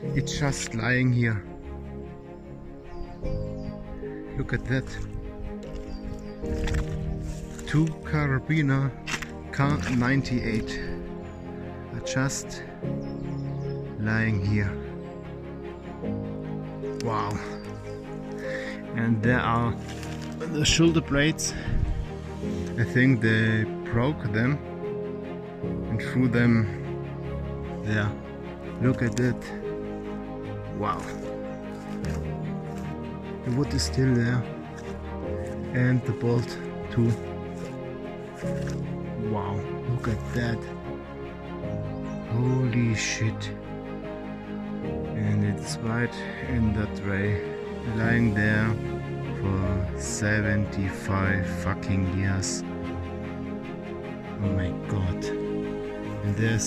It's just lying here. Look at that. 2 carabiner K98 are just lying here. Wow. And there are the shoulder blades. I think they broke them and threw them there. Look at that. Wow. The wood is still there. And the bolt too. Wow, look at that. Holy shit. And it's right in that tray, lying there for 75 fucking years. Oh my god. And there's